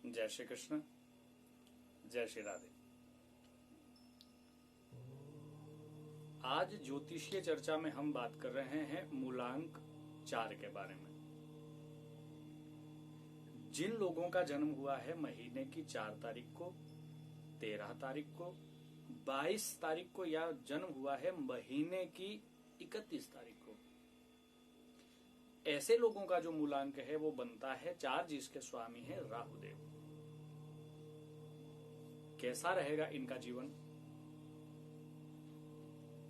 जय श्री कृष्ण, जय श्री राधे। आज ज्योतिषीय चर्चा में हम बात कर रहे हैं मूलांक 4 के बारे में। जिन लोगों का जन्म हुआ है महीने की 4 तारीख को, 13 तारीख को, 22 तारीख को या जन्म हुआ है महीने की 31 तारीख को, ऐसे लोगों का जो मूलांक है वो बनता है 4, जिसके स्वामी है राहुदेव। कैसा रहेगा इनका जीवन?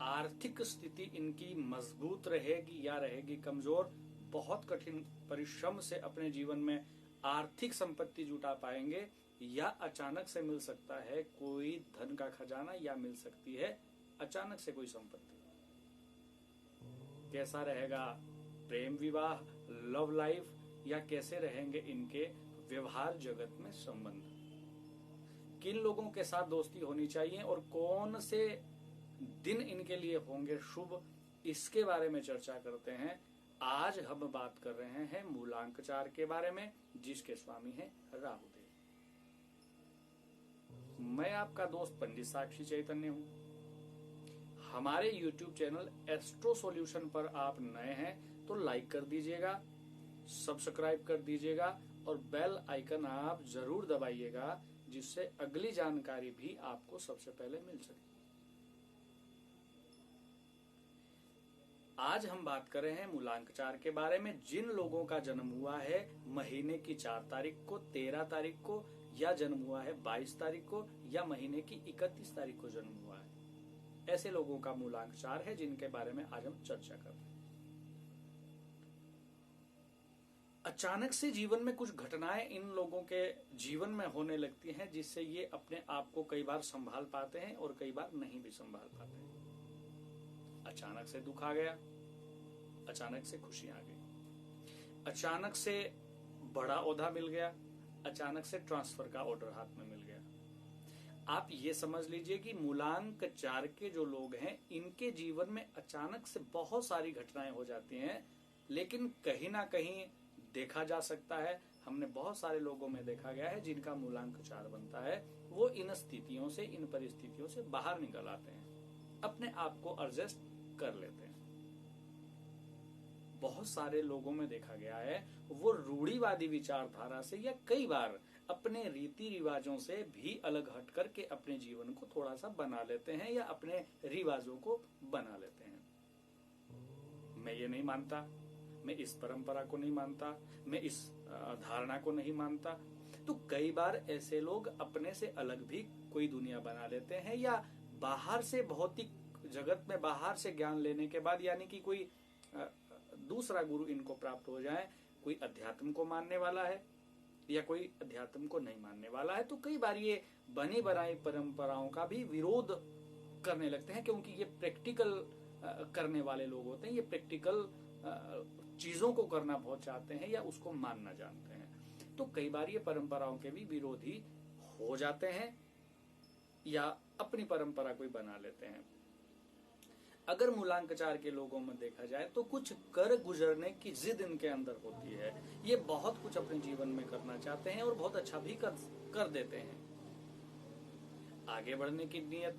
आर्थिक स्थिति इनकी मजबूत रहेगी या रहेगी कमजोर? बहुत कठिन परिश्रम से अपने जीवन में आर्थिक संपत्ति जुटा पाएंगे या अचानक से मिल सकता है कोई धन का खजाना, या मिल सकती है अचानक से कोई संपत्ति? कैसा रहेगा प्रेम विवाह, लव लाइफ, या कैसे रहेंगे इनके व्यवहार जगत में संबंध? किन लोगों के साथ दोस्ती होनी चाहिए और कौन से दिन इनके लिए होंगे शुभ, इसके बारे में चर्चा करते हैं। आज हम बात कर रहे हैं मूलांक 4 के बारे में, जिसके स्वामी है राहुदेव। मैं आपका दोस्त पंडित साक्षी चैतन्य हूं। हमारे YouTube चैनल एस्ट्रो सॉल्यूशन पर आप नए हैं तो लाइक कर दीजिएगा, सब्सक्राइब कर दीजिएगा और बेल आइकन आप जरूर दबाइएगा, जिससे अगली जानकारी भी आपको सबसे पहले मिल सके। आज हम बात कर रहे हैं मूलांक 4 के बारे में। जिन लोगों का जन्म हुआ है महीने की 4 तारीख को, 13 तारीख को, या जन्म हुआ है 22 तारीख को, या महीने की 31 तारीख को जन्म हुआ है, ऐसे लोगों का मूलांक 4 है, जिनके बारे में आज हम चर्चा कर रहे हैं। अचानक से जीवन में कुछ घटनाएं इन लोगों के जीवन में होने लगती हैं, जिससे ये अपने आप को कई बार संभाल पाते हैं और कई बार नहीं भी संभाल पाते हैं। अचानक से दुख आ गया, अचानक से खुशी आ गई, अचानक से बड़ा ओहदा मिल गया, अचानक से ट्रांसफर का ऑर्डर हाथ में मिल गया। आप ये समझ लीजिए कि मूलांक 4 के जो लोग हैं इनके जीवन में अचानक से बहुत सारी घटनाएं हो जाती हैं, लेकिन कहीं ना कहीं देखा जा सकता है, हमने बहुत सारे लोगों में देखा गया है जिनका मूलांक 4 बनता है, वो इन स्थितियों से, इन परिस्थितियों से बाहर निकल आते हैं, अपने आप को एडजस्ट कर लेते हैं। बहुत सारे लोगों में देखा गया है वो रूढ़िवादी विचारधारा से या कई बार अपने रीति रिवाजों से भी अलग हट करके अपने जीवन को थोड़ा सा बना लेते हैं या अपने रिवाजों को बना लेते हैं। मैं ये नहीं मानता, मैं इस परंपरा को नहीं मानता, मैं इस धारणा को नहीं मानता। तो कई बार ऐसे लोग अपने से अलग भी कोई दुनिया बना लेते हैं, या बाहर से भौतिक जगत में बाहर से ज्ञान लेने के बाद, यानी कि कोई दूसरा गुरु इनको प्राप्त हो जाए, कोई अध्यात्म को मानने वाला है या कोई अध्यात्म को नहीं मानने वाला है, तो कई बार ये बनी बनाई परंपराओं का भी विरोध करने लगते हैं, क्योंकि ये प्रैक्टिकल करने वाले लोग होते हैं, ये प्रैक्टिकल चीजों को करना बहुत चाहते हैं या उसको मानना जानते हैं। तो कई बार ये परंपराओं के भी विरोधी हो जाते हैं या अपनी परंपरा को बना लेते हैं। अगर मूलांक 4 के लोगों में देखा जाए तो कुछ कर गुजरने की जिद इनके अंदर होती है। ये बहुत कुछ अपने जीवन में करना चाहते हैं और बहुत अच्छा भी कर देते हैं। आगे बढ़ने की नीयत,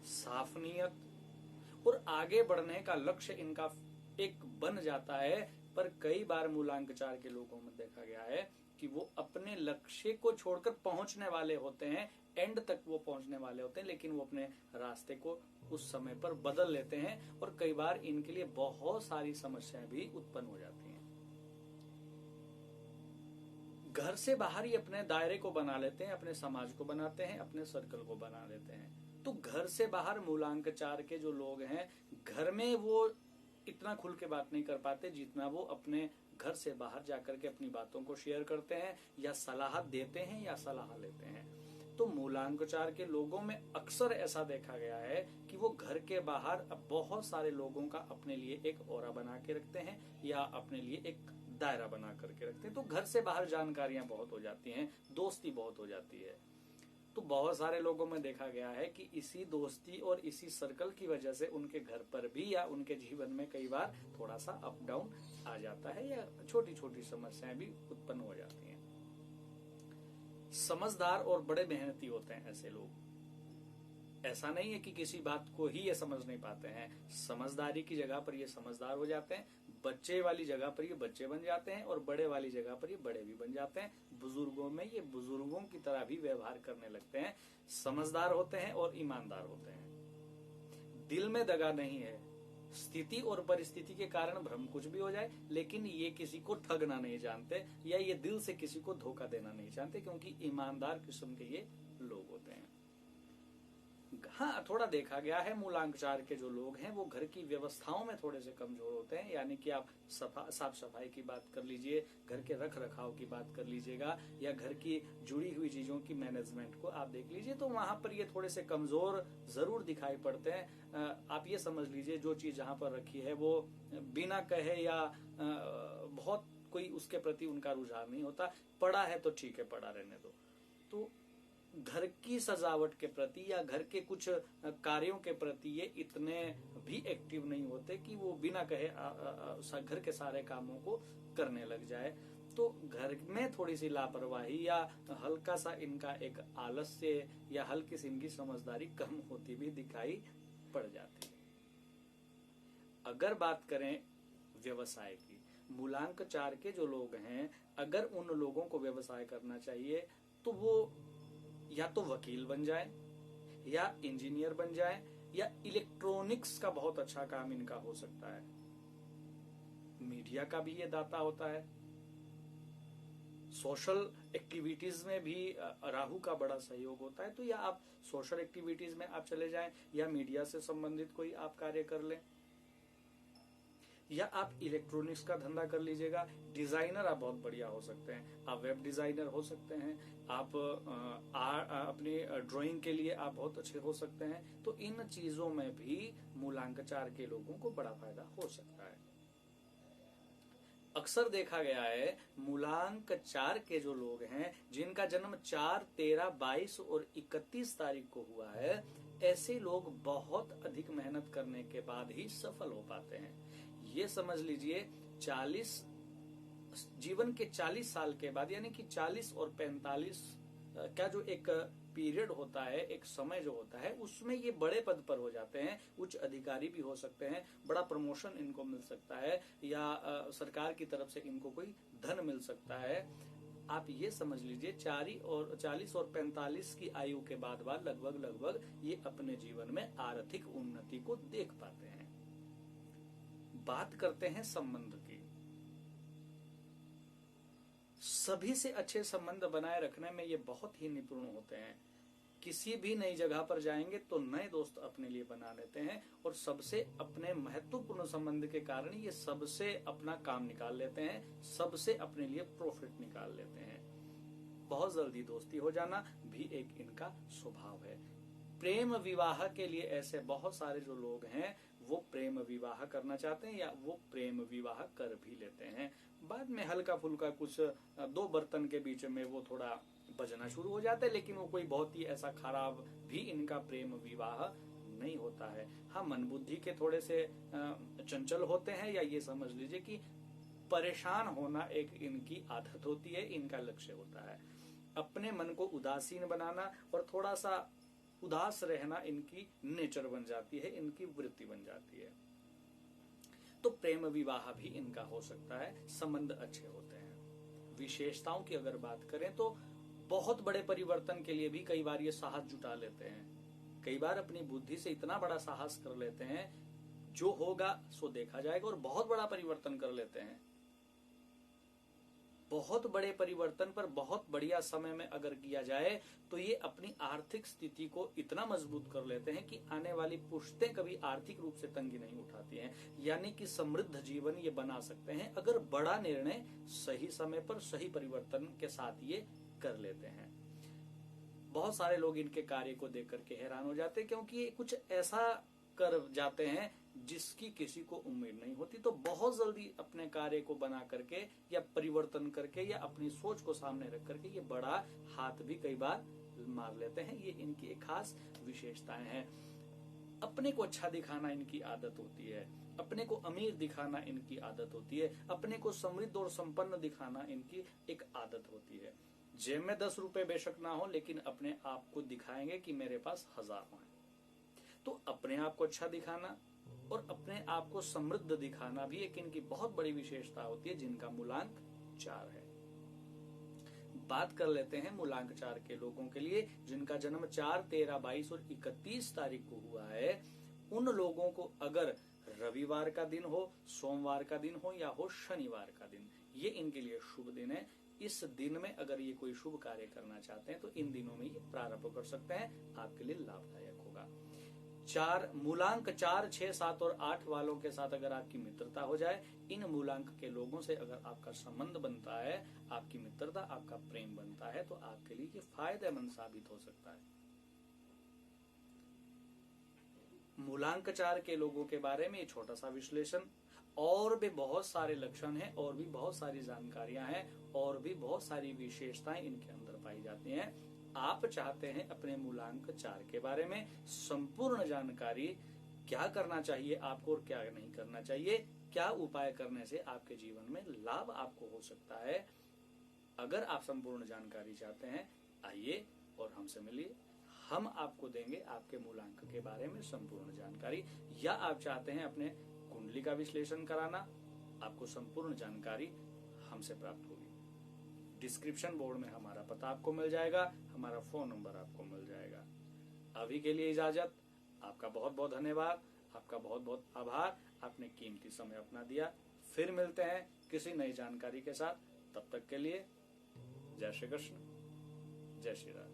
साफ नीयत और आगे बढ़ने का लक्ष्य इनका एक बन जाता है। पर कई बार मूलांक 4 के लोगों में देखा गया है कि वो अपने लक्ष्य को छोड़कर पहुंचने वाले होते हैं, एंड तक वो पहुंचने वाले होते हैं, लेकिन वो अपने रास्ते को उस समय पर बदल लेते हैं और कई बार इनके लिए बहुत सारी समस्याएं भी उत्पन्न हो जाती हैं। घर से बाहर ही अपने दायरे को बना लेते हैं, अपने समाज को बनाते हैं, अपने सर्कल को बना लेते हैं। तो घर से बाहर मूलांक 4 के जो लोग हैं, घर में वो इतना खुल के बात नहीं कर पाते जितना वो अपने घर से बाहर जाकर के अपनी बातों को शेयर करते हैं या सलाह देते हैं या सलाह लेते हैं। तो मूलांक 4 के लोगों में अक्सर ऐसा देखा गया है कि वो घर के बाहर बहुत सारे लोगों का अपने लिए एक ऑरा बना के रखते हैं या अपने लिए एक दायरा बना करके रखते हैं। तो घर से बाहर जानकारियां बहुत हो जाती हैं, दोस्ती बहुत हो जाती है। तो बहुत सारे लोगों में देखा गया है कि इसी दोस्ती और इसी सर्कल की वजह से उनके घर पर भी या उनके जीवन में कई बार थोड़ा सा अप डाउन आ जाता है या छोटी छोटी समस्याएं भी उत्पन्न हो जाती हैं। समझदार और बड़े मेहनती होते हैं ऐसे लोग। ऐसा नहीं है कि किसी बात को ही ये समझ नहीं पाते हैं, समझदारी की जगह पर ये समझदार हो जाते हैं, बच्चे वाली जगह पर ये बच्चे बन जाते हैं और बड़े वाली जगह पर ये बड़े भी बन जाते हैं। बुजुर्गों में ये बुजुर्गों की तरह भी व्यवहार करने लगते हैं, समझदार होते हैं और ईमानदार होते हैं। दिल में दगा नहीं है। स्थिति और परिस्थिति के कारण भ्रम कुछ भी हो जाए, लेकिन ये किसी को ठगना नहीं जानते या ये दिल से किसी को धोखा देना नहीं जानते, क्योंकि ईमानदार किस्म के ये लोग होते हैं। हाँ, थोड़ा देखा गया है मूलांक 4 के जो लोग हैं वो घर की व्यवस्थाओं में थोड़े से कमजोर होते हैं। यानी कि आप साफ सफाई की बात कर लीजिए, घर के रख रखाव की बात कर लीजिएगा, या घर की जुड़ी हुई चीजों की मैनेजमेंट को आप देख लीजिए, तो वहां पर ये थोड़े से कमजोर जरूर दिखाई पड़ते हैं। आप ये समझ लीजिए जो चीज जहां पर रखी है वो बिना कहे या बहुत कोई उसके प्रति उनका रुझान नहीं होता, पड़ा है तो ठीक है, पड़ा रहने दो। तो घर की सजावट के प्रति या घर के कुछ कार्यों के प्रति ये इतने भी एक्टिव नहीं होते कि वो बिना कहे घर के सारे कामों को करने लग जाए। तो घर में थोड़ी सी लापरवाही या हल्का सा इनका एक आलस्य या हल्की सी इनकी समझदारी कम होती भी दिखाई पड़ जाती है। अगर बात करें व्यवसाय की, मूलांक 4 के जो लोग हैं, अगर उन लोगों को व्यवसाय करना चाहिए तो वो या तो वकील बन जाए, या इंजीनियर बन जाए, या इलेक्ट्रॉनिक्स का बहुत अच्छा काम इनका हो सकता है। मीडिया का भी ये दाता होता है। सोशल एक्टिविटीज में भी राहु का बड़ा सहयोग होता है। तो या आप सोशल एक्टिविटीज में आप चले जाएं, या मीडिया से संबंधित कोई आप कार्य कर लें, या आप इलेक्ट्रॉनिक्स का धंधा कर लीजिएगा। डिजाइनर आप बहुत बढ़िया हो सकते हैं, आप वेब डिजाइनर हो सकते हैं, आप अपनी ड्राइंग के लिए आप बहुत अच्छे हो सकते हैं। तो इन चीजों में भी मूलांक 4 के लोगों को बड़ा फायदा हो सकता है। अक्सर देखा गया है मूलांक 4 के जो लोग हैं, जिनका जन्म 4, 13, 22 और 31 तारीख को हुआ है, ऐसे लोग बहुत अधिक मेहनत करने के बाद ही सफल हो पाते हैं। ये समझ लीजिए 40 जीवन के 40 साल के बाद, यानी कि 40 और 45 का जो एक पीरियड होता है, एक समय जो होता है, उसमें ये बड़े पद पर हो जाते हैं, उच्च अधिकारी भी हो सकते हैं, बड़ा प्रमोशन इनको मिल सकता है, या सरकार की तरफ से इनको कोई धन मिल सकता है। आप ये समझ लीजिए 40 और 45 की आयु के बाद लगभग ये अपने जीवन में आर्थिक उन्नति को देख पाते हैं। बात करते हैं संबंध की। सभी से अच्छे संबंध बनाए रखने में ये बहुत ही निपुण होते हैं। किसी भी नई जगह पर जाएंगे तो नए दोस्त अपने लिए बना लेते हैं, और सबसे अपने महत्वपूर्ण संबंध के कारण ये सबसे अपना काम निकाल लेते हैं, सबसे अपने लिए प्रॉफिट निकाल लेते हैं। बहुत जल्दी दोस्ती हो जाना भी एक इनका स्वभाव है। प्रेम विवाह के लिए ऐसे बहुत सारे जो लोग हैं वो प्रेम विवाह करना चाहते हैं, या वो प्रेम विवाह कर भी लेते हैं। बाद में हल्का फुल्का कुछ 2 बर्तन के बीच में वो थोड़ा बजना शुरू हो जाता है, लेकिन वो कोई बहुत ही ऐसा खराब भी इनका प्रेम विवाह नहीं होता है। हाँ, मन बुद्धि के थोड़े से चंचल होते हैं, या ये समझ लीजिए कि परेशान होना एक इनकी आदत होती है, इनका लक्ष्य होता है। अपने मन को उदासीन बनाना और थोड़ा सा उदास रहना इनकी नेचर बन जाती है, इनकी वृत्ति बन जाती है। तो प्रेम विवाह भी इनका हो सकता है, संबंध अच्छे होते हैं। विशेषताओं की अगर बात करें तो बहुत बड़े परिवर्तन के लिए भी कई बार ये साहस जुटा लेते हैं। कई बार अपनी बुद्धि से इतना बड़ा साहस कर लेते हैं, जो होगा सो देखा जाएगा, और बहुत बड़ा परिवर्तन कर लेते हैं। बहुत बड़े परिवर्तन पर बहुत बढ़िया समय में अगर किया जाए तो ये अपनी आर्थिक स्थिति को इतना मजबूत कर लेते हैं कि आने वाली पुश्तें कभी आर्थिक रूप से तंगी नहीं उठाती हैं। यानी कि समृद्ध जीवन ये बना सकते हैं अगर बड़ा निर्णय सही समय पर सही परिवर्तन के साथ ये कर लेते हैं। बहुत सारे लोग इनके कार्य को देख करके हैरान हो जाते हैं, क्योंकि ये कुछ ऐसा कर जाते हैं जिसकी किसी को उम्मीद नहीं होती। तो बहुत जल्दी अपने कार्य को बना करके या परिवर्तन करके या अपनी सोच को सामने रख करके ये बड़ा हाथ भी कई बार मार लेते हैं। ये इनकी एक खास विशेषताएं हैं। अपने को अच्छा दिखाना इनकी आदत होती है, अपने को अमीर दिखाना इनकी आदत होती है, अपने को समृद्ध और संपन्न दिखाना इनकी एक आदत होती है। जेब में 10 रुपए बेशक ना हो, लेकिन अपने आप को दिखाएंगे कि मेरे पास हजारों हैं। तो अपने आप को अच्छा दिखाना और अपने आप को समृद्ध दिखाना भी एक इनकी बहुत बड़ी विशेषता होती है, जिनका मूलांक 4 है। बात कर लेते हैं मूलांक 4 के लोगों के लिए जिनका जन्म 4, 13, 22 और 31 तारीख को हुआ है। उन लोगों को अगर रविवार का दिन हो, सोमवार का दिन हो या हो शनिवार का दिन, ये इनके लिए शुभ दिन है। इस दिन में अगर ये कोई शुभ कार्य करना चाहते हैं तो इन दिनों में ये प्रारंभ कर सकते हैं, आपके लिए लाभदायक होगा। मूलांक 4, 6, 7 और 8 वालों के साथ अगर आपकी मित्रता हो जाए, इन मूलांक के लोगों से अगर आपका संबंध बनता है, आपकी मित्रता, आपका प्रेम बनता है, तो आपके लिए ये फायदेमंद साबित हो सकता है। मूलांक 4 के लोगों के बारे में छोटा सा विश्लेषण, और भी बहुत सारे लक्षण हैं, और भी बहुत सारी जानकारियां हैं, और भी बहुत सारी विशेषताएं इनके अंदर पाई जाती हैं। आप चाहते हैं अपने मूलांक 4 के बारे में संपूर्ण जानकारी, क्या करना चाहिए आपको और क्या नहीं करना चाहिए, क्या उपाय करने से आपके जीवन में लाभ आपको हो सकता है। अगर आप संपूर्ण जानकारी चाहते हैं, आइए और हमसे मिलिए, हम आपको देंगे आपके मूलांक के बारे में संपूर्ण जानकारी। या आप चाहते हैं अपने कुंडली का विश्लेषण कराना, आपको संपूर्ण जानकारी हमसे प्राप्त होगी। डिस्क्रिप्शन बोर्ड में हमारा पता आपको मिल जाएगा, हमारा फोन नंबर आपको मिल जाएगा। अभी के लिए इजाजत, आपका बहुत बहुत धन्यवाद, आपका बहुत बहुत आभार, आपने कीमती समय अपना दिया। फिर मिलते हैं किसी नई जानकारी के साथ, तब तक के लिए जय श्री कृष्ण, जय श्री राम।